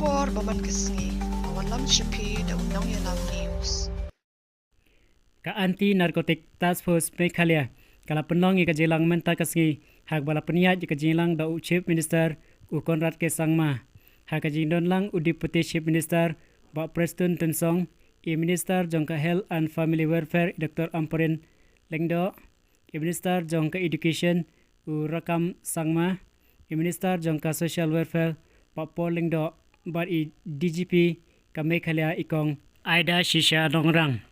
kubor baman kesngi awalam shipi da jingïalang news. Ka anti-narcotic task force Meghalaya kala Pynlong ka jingïalang menta kasngi hak bala peniat ka jingïalang da chief minister u Konrad ke sangma hak ka jingdon lang u deputy chief minister ba Preston Tensong e minister jongka health and family welfare Dr. Amporin Lengdo e minister jongka education u Rakam Sangma e minister jongka social welfare ba Paul Lengdo ba e DGP ka Meghalaya ikong Aida Shisha Dongrang.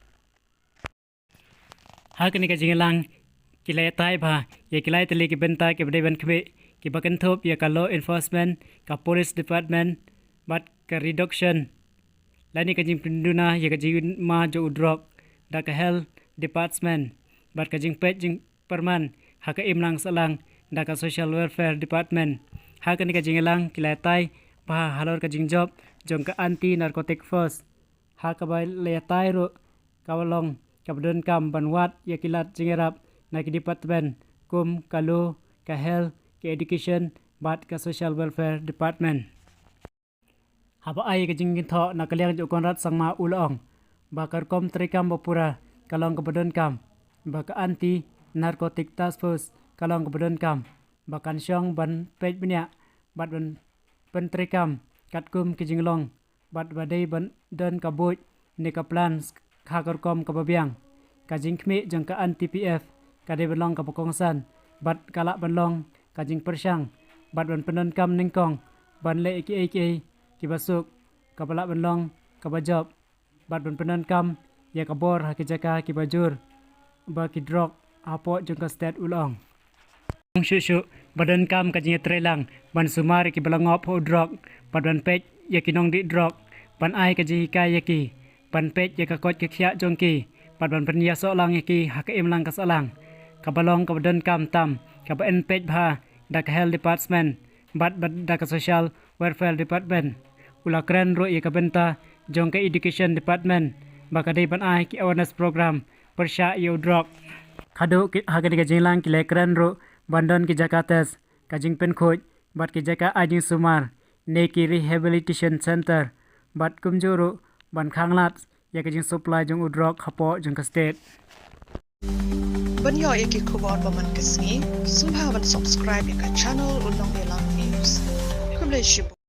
Hak ni ka jingïalang kilay tay ba ya kilay tali ki benta ki bdeban kbe ki bakan thop ya ka law enforcement ka police department bat ka reduction lani ka jing pinduna ya ka jingma jo udrok da ka health department bat ka jing pet jing perman hak ka imlang salang da ka social welfare department hak ni ka jingïalang kilay tay ba halor ka jing job jong ka anti narcotic force hak ka bay le tay ro kawalong kabdon kam banwat ya kilat jingerap na ki department kum kalu ka health ka education bat ka social welfare department haba ai ka jingin tho na kaliang jo konrat sangma ulong bakar kom trikam bapura kalong kabdon kam baka anti narcotic task force kalong kabdon kam bakan syong ban pej bnya bat ban pentrikam kat kum ki jinglong bat badai ban dan kabut ne ka plan khakar kom kababiang ka jingkmi jong ka anti-PF ka de belong ka pokongsan bat kala belong ka jing persyang bat ban penan kam ningkong ban le ki ki basuk ka bala belong ka bajob bat ban penan kam ya ka bor ha ki jaka ki bajur ba ki drok apo jong ka state ulong shu badan kam ka jing trelang ban sumar ki belangop ho drok bat ban pej ya ki nong di drok ban ai ka ji ka ya ki ban pej ya ka kot ki khya jong ki pat ban penia so lang ki hak em lang ka salang ka balong ka badan kam tam ka ba en pej bha da ka health department bat da ka social welfare department ula kren ro ya ka benta jong ka education department ba ka dei ban ai ki awareness program persya yo drop khado ki hak ni ka jinglang ki le kren ro bandon ki jakates ka jing pen khoj bat ki jaka ajing sumar ne ki rehabilitation center bat kumjuru ban khanglat ya ka jing supply jong udrok hapo jong ka state Banyo iki kubor baman kesngi subha ban subscribe ka channel jingïalang news. Kumle shibu